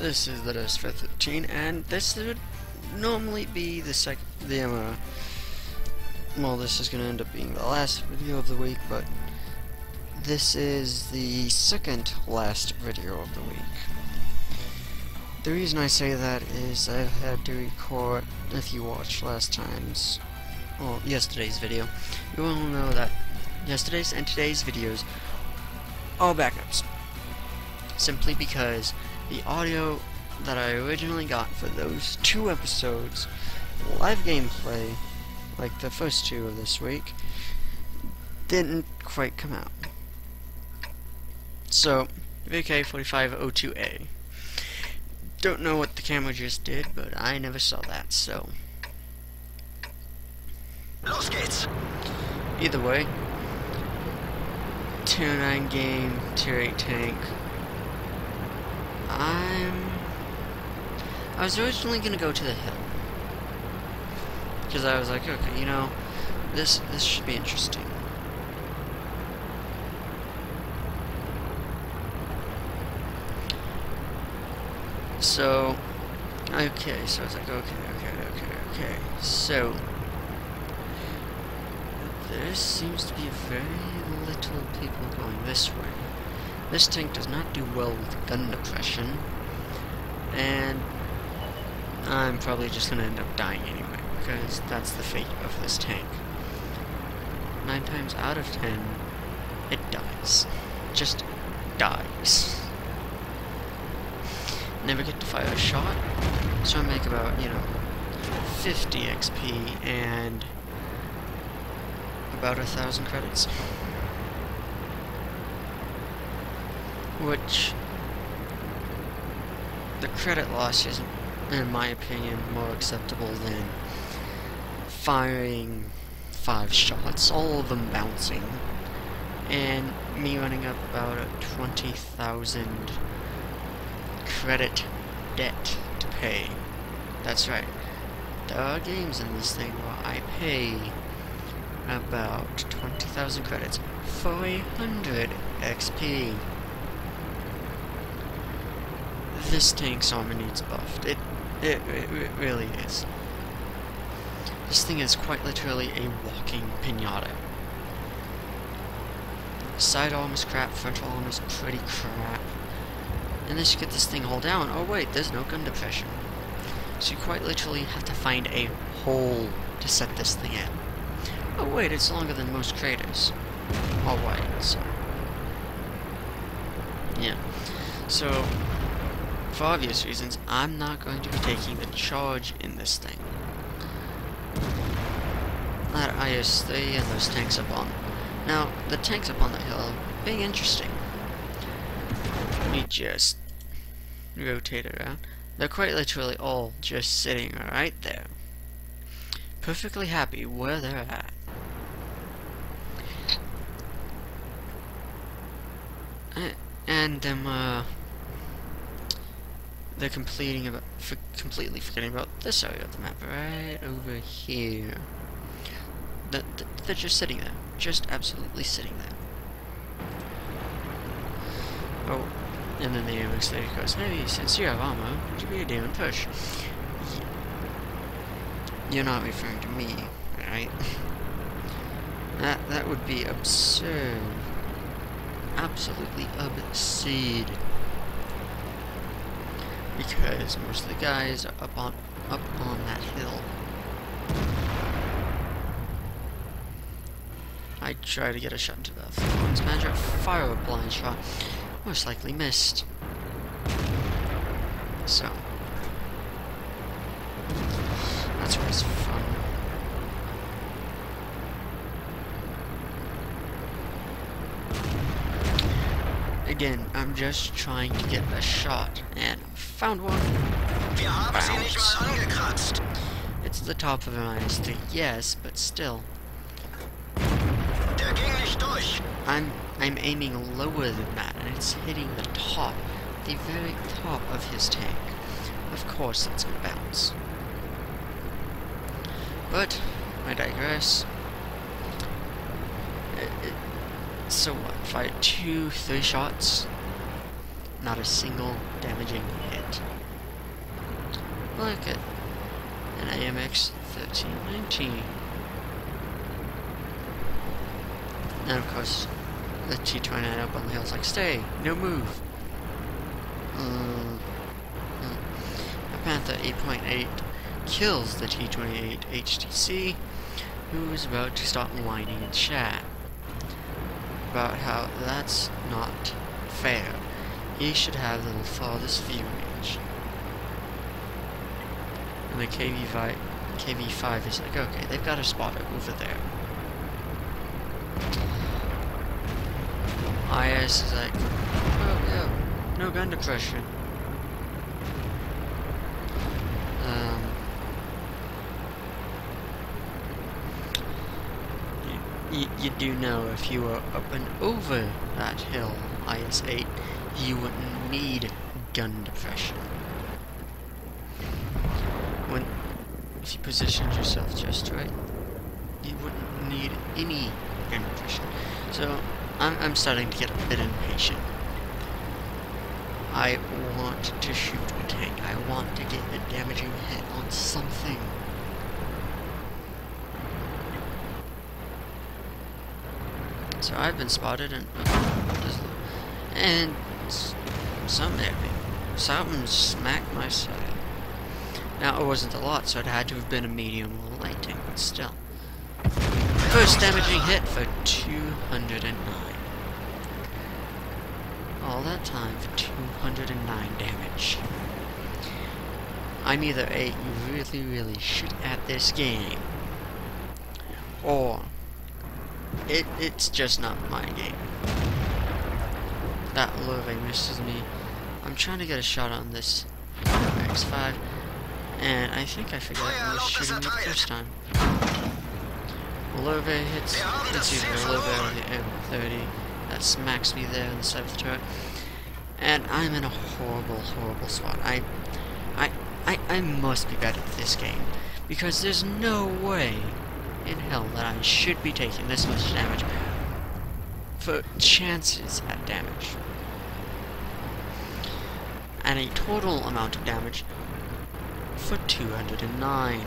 This is the Dust for 13, and this would normally be well, this is going to end up being the last video of the week, but this is the second last video of the week. The reason I say that is I've had to record, if you watched yesterday's video, you will know that yesterday's and today's videos are backups. Simply because the audio that I originally got for those two episodes, live gameplay, like the first two of this week, didn't quite come out. So, VK4502A. Don't know what the camera just did, but I never saw that, so. Los geht's! Either way, Tier 9 game, Tier 8 tank. I was originally gonna go to the hill, because I was like, okay, you know, this should be interesting. So, okay, so I was like, okay. So, there seems to be very little people going this way. This tank does not do well with gun depression, and I'm probably just gonna end up dying anyway, because that's the fate of this tank. 9 times out of 10, it dies. Just dies. Never get to fire a shot, so I make about, 50 XP and about 1,000 credits. Which, the credit loss is, in my opinion, more acceptable than firing 5 shots, all of them bouncing, and me running up about a 20,000 credit debt to pay. That's right. There are games in this thing where I pay about 20,000 credits for 100 XP. This tank's armor needs buffed. It really is. This thing is quite literally a walking pinata. Side arm is crap, frontal arm is pretty crap. Unless you get this thing all down. Oh wait, there's no gun depression. So you quite literally have to find a hole to set this thing in. Oh wait, it's longer than most craters. Oh wait, so. Yeah. So, for obvious reasons, I'm not going to be taking the charge in this thing. That IS-3 and those tanks up on. Now, the tanks up on the hill, being interesting. Let me just rotate around. They're quite literally all just sitting right there. Perfectly happy where they're at. And they're completely forgetting about this area of the map, right over here. They're just sitting there. Just absolutely sitting there. Oh, and then the AMX lady goes, hey, since you have armor, would you be a demon push? You're not referring to me, right? That would be absurd. Absolutely obscene. Because most of the guys are up on that hill. I try to get a shot into the Florence manager, fire a blind shot, most likely missed. So that's where it's fun. Again, I'm just trying to get a shot, and found one. Wir haben sie nicht mal angekratzt. It's the top of an IS-3, yes, but still. Der ging nicht durch. I'm aiming lower than that, and it's hitting the top, the very top of his tank. Of course it's gonna bounce. But I digress. So what? Fired 2, 3 shots. Not a single damaging hit. Look at an AMX 1319. And of course, the T-29 up on the hill's like, stay, no move. The Panther 8.8 kills the T-28 HTC, who is about to start whining in chat about how that's not fair. He should have the farthest view range. And the KV-5 is like, okay, they've got a spotter over there. IS is like, oh yeah, no gun depression. You do know if you were up and over that hill, IS-8, you wouldn't need gun depression. If you positioned yourself just right, you wouldn't need any gun depression. So, I'm starting to get a bit impatient. I want to shoot a tank. I want to get a damaging hit on something. So I've been spotted and something smacked my side. Now it wasn't a lot, so it had to have been a medium or light tank, but still. First damaging hit for 209. All that time for 209 damage. I'm either A, you really shit at this game, or it's just not my game. That Love misses me. I'm trying to get a shot on this X5, and I think I forgot I was shooting it the first time. Love hits either Love or the M30. That smacks me there on the side of the turret. And I'm in a horrible spot. I must be better at this game, because there's no way in hell that I should be taking this much damage for chances at damage. And a total amount of damage for 209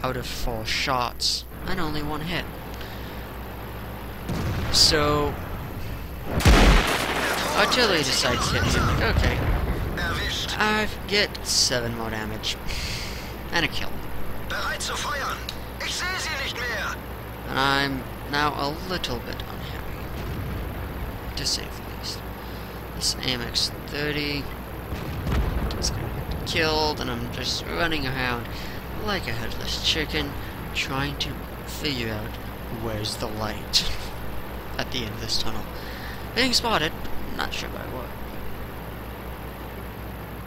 out of 4 shots and only 1 hit. So artillery decides to hit me. I'm like, okay, I get 7 more damage and a kill. And I'm now a little bit unhappy, to say the least. This AMX 30 is gonna get killed, and I'm just running around like a headless chicken, trying to figure out where's the light at the end of this tunnel. Being spotted, not sure by what.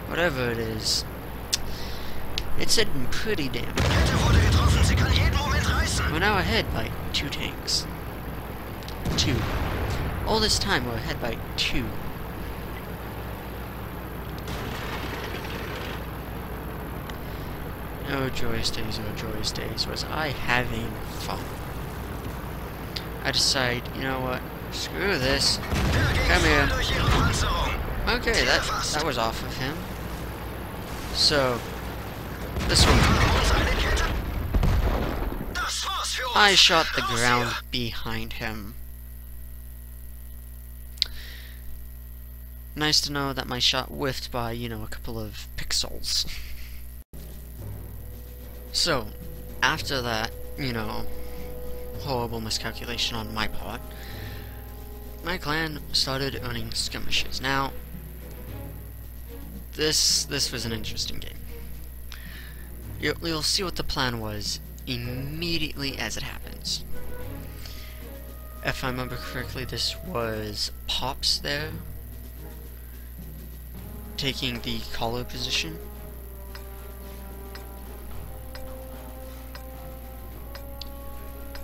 Whatever it is, it's hitting pretty damn good. We're now ahead by 2 tanks. 2. All this time we're ahead by 2. Oh, joyous days, was I having fun. I decide, you know what, screw this, come here. Okay, that was off of him. So, this one, I shot the ground behind him. Nice to know that my shot whiffed by, you know, a couple of pixels. So, after that, you know, horrible miscalculation on my part, my clan started earning skirmishes. Now, this was an interesting game. You'll see what the plan was immediately as it happens. If I remember correctly, this was Pops there, taking the collar position.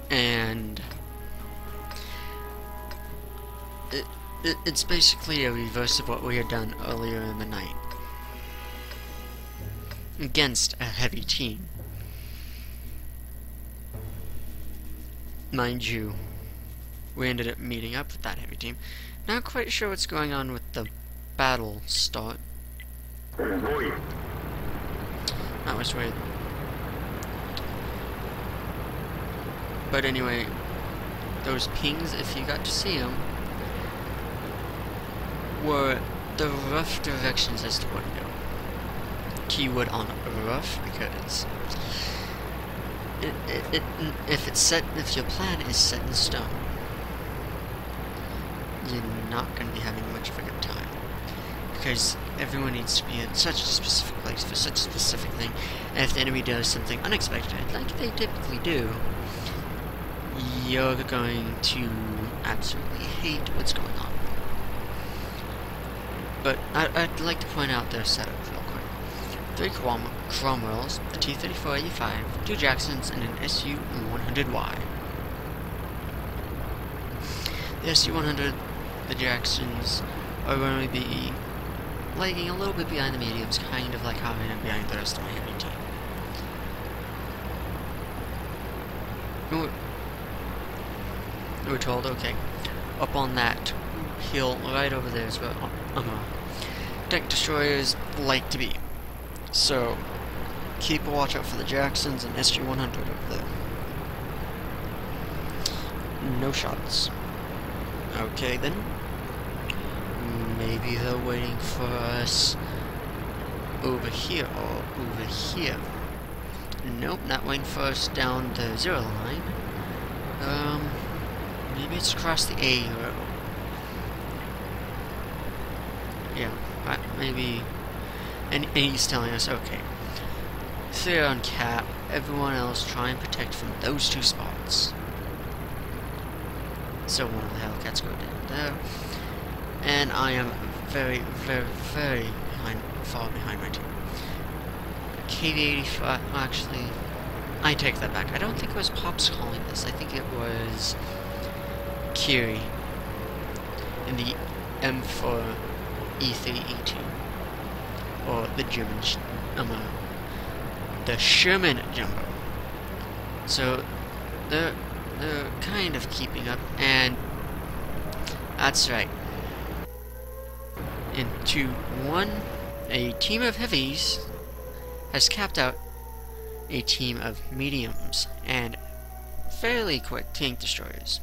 And it's basically a reverse of what we had done earlier in the night against a heavy team. Mind you, we ended up meeting up with that heavy team. Not quite sure what's going on with the battle start. That was weird. But anyway, those pings, if you got to see them, were the rough directions as to what to do. Keyword on rough, because if your plan is set in stone, you're not going to be having much of a good time, because everyone needs to be in such a specific place for such a specific thing, and if the enemy does something unexpected, like they typically do, you're going to absolutely hate what's going on. But I'd like to point out their setup real quick. 3 Cromwells, a T-34-85, 2 Jacksons, and an SU-100Y. The SU-100, the Jacksons, are going to be lagging a little bit behind the mediums, kind of like how I am behind the rest of my heavy team. We're told, okay, up on that hill right over there is where tank destroyers like to be. So keep a watch out for the Jacksons and SG-100 over there. No shots. Okay then. Maybe they're waiting for us over here or over here. Nope, not waiting for us down the 0 line. Maybe it's across the A row. Yeah, maybe. And he's telling us, okay, clear on cap, everyone else try and protect from those 2 spots. So one of the Hellcats go down there. And I am very, very, very far behind my team. KV-85, actually, I take that back. I don't think it was Pops calling this. I think it was Kiri in the M4 E3E2, or the German, the Sherman Jumbo. So they're kind of keeping up, and that's right. In 2-1, a team of heavies has capped out a team of mediums and fairly quick tank destroyers.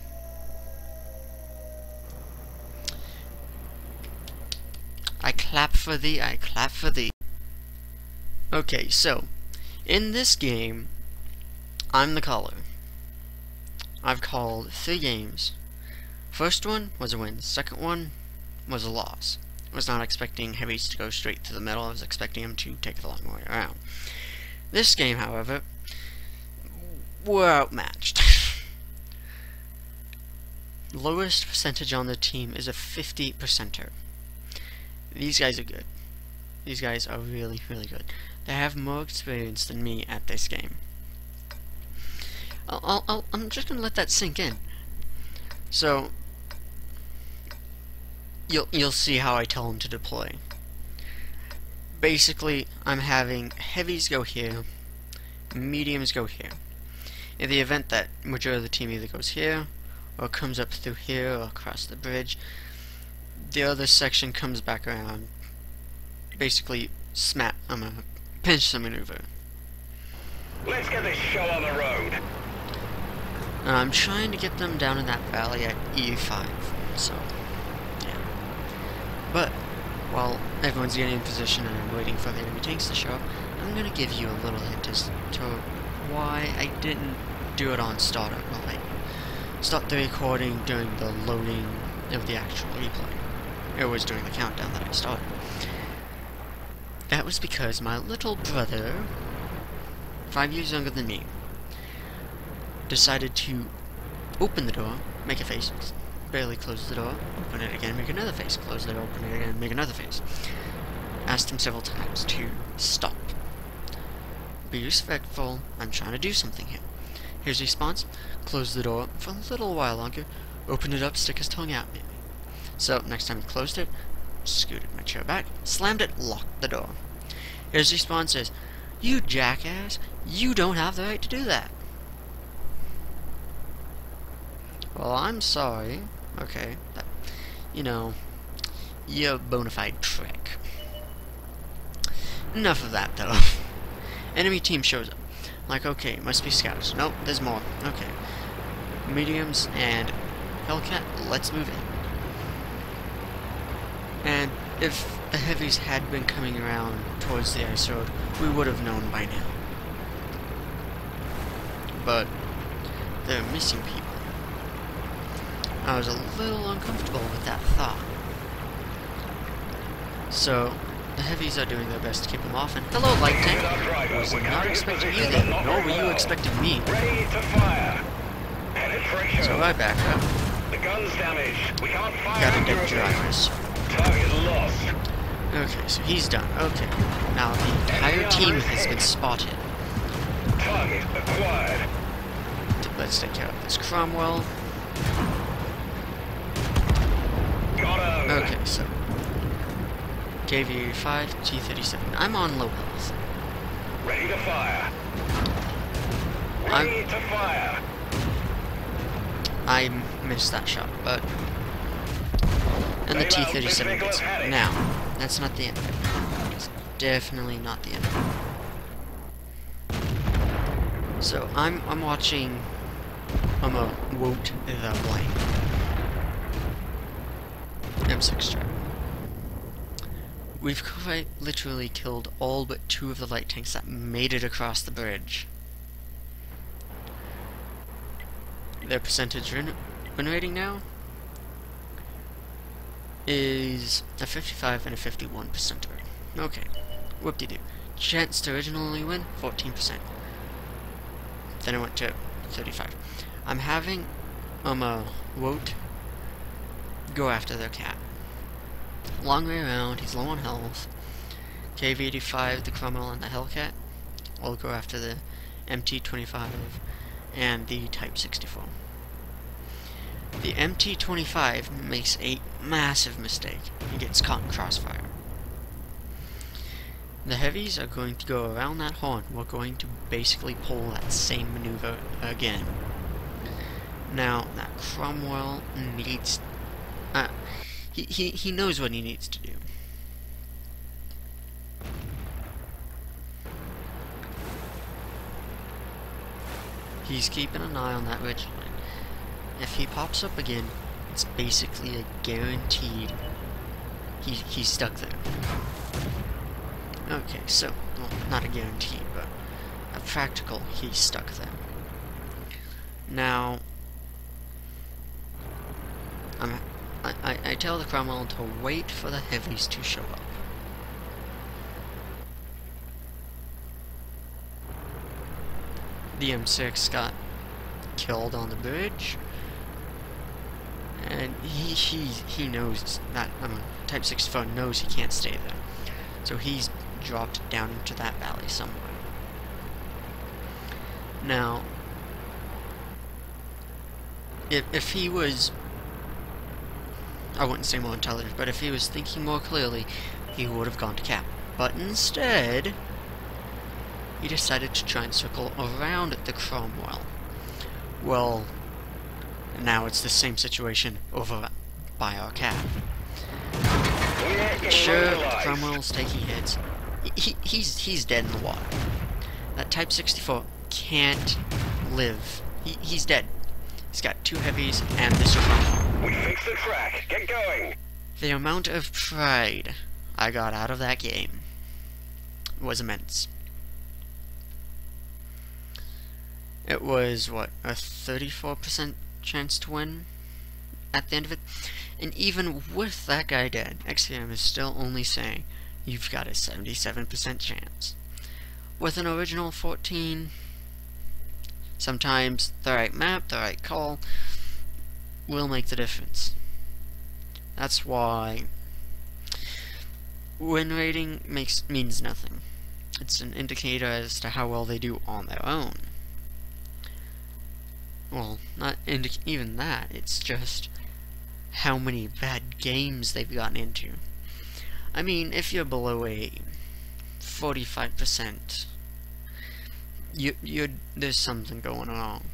I clap for thee, I clap for thee. Okay, so, in this game, I'm the caller. I've called 3 games. First one was a win, second one was a loss. I was not expecting heavies to go straight to the middle, I was expecting them to take the long way around. This game, however, we're outmatched. Lowest percentage on the team is a 50%er. These guys are good. These guys are really, really good. They have more experience than me at this game. I'm just gonna let that sink in. So, you'll see how I tell them to deploy. Basically, I'm having heavies go here, mediums go here. In the event that majority of the team either goes here, or comes up through here, or across the bridge, the other section comes back around. Basically, pinch the maneuver. Let's get this show on the road. I'm trying to get them down in that valley at E5, so, yeah. But, while everyone's getting in position and I'm waiting for the enemy tanks to show up, I'm gonna give you a little hint as to why I didn't do it on starter. Well, I stopped the recording during the loading of the actual replay. It was during the countdown that I started. That was because my little brother, 5 years younger than me, decided to open the door, make a face, barely close the door, open it again, make another face, close the door, open it again, make another face. Asked him several times to stop. Be respectful, I'm trying to do something here. His response, close the door for a little while longer, open it up, stick his tongue out maybe. So, next time he closed it, scooted my chair back, slammed it, locked the door. His response is, you jackass, you don't have the right to do that. Well, I'm sorry. Okay, that, you're a bona fide prick. enough of that, though. Enemy team shows up. Like, okay, must be scouts. Nope, there's more. Okay. Mediums and Hellcat, let's move in. And if the heavies had been coming around towards the ice road, we would have known by now. But they're missing people. I was a little uncomfortable with that thought. So, the heavies are doing their best to keep them off, and hello, light tank. I was not expecting you there, nor were you expecting me. Ready to fire. Penetration. So I back up. The gun's damaged. We can't fire. Got a dead accurately. drivers. Target lost. Okay, so he's done. Okay. Now the entire team has been spotted. Target acquired. Let's take care of this Cromwell. Got him. Okay, so KV-85, T-37. I'm on low health. Ready to fire. Ready to fire. I missed that shot, but... And the T-37 gets it. Now, that's not the end of it. It's definitely not the end of it. So, I'm watching... Woot the blank. M6 trap. We've quite literally killed all but 2 of the light tanks that made it across the bridge. Their percentage win rating now is a 55 and a 51% rating. Okay, whoop-de-doo. Chance to originally win, 14%. Then it went to 35. I'm having Wout go after their cat. Long way around, he's low on health. KV-85, the Cromwell, and the Hellcat will go after the MT-25 and the Type 64. The MT-25 makes a massive mistake. He gets caught in crossfire. The heavies are going to go around that horn. We're going to basically pull that same maneuver again. Now, that Cromwell needs... He knows what he needs to do. He's keeping an eye on that ridge line. If he pops up again, it's basically a guaranteed he's stuck there. Okay, so, well, not a guarantee, but a practical he's stuck there. Now, I tell the Cromwell to wait for the heavies to show up. The M6 got killed on the bridge, and he knows that Type 64 knows he can't stay there, so he's dropped down into that valley somewhere. Now, if he was, I wouldn't say more intelligent, but if he was thinking more clearly, he would have gone to cap. But instead, he decided to try and circle around the Cromwell. Well, now it's the same situation over by our cap. Sure, the Cromwell's taking hits. He's dead in the water. That Type 64 can't live. He's dead. He's got 2 heavies and this Cromwell. We fixed the track. Get going. The amount of pride I got out of that game was immense. It was, what, a 34% chance to win at the end of it? And even with that guy dead, XCM is still only saying, you've got a 77% chance. With an original 14, sometimes the right map, the right call, will make the difference. That's why win rating means nothing. It's an indicator as to how well they do on their own. Well, not even that, it's just how many bad games they've gotten into. I mean, if you're below a 45%, there's something going wrong.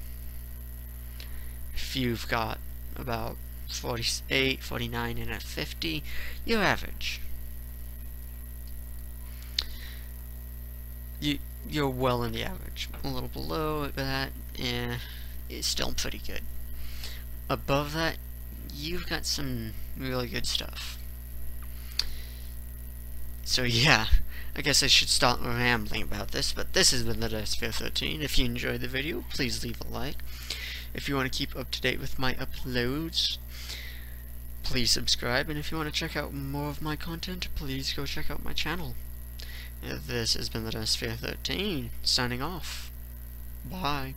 If you've got about 48, 49, and at 50, you're average. you're well in the average. A little below that, it's still pretty good. Above that, you've got some really good stuff. So yeah, I guess I should stop rambling about this, but this has been the Sphere 13. If you enjoyed the video, please leave a like. If you want to keep up to date with my uploads, please subscribe, and if you want to check out more of my content, please go check out my channel. This has been the Sphere 13, signing off. Bye.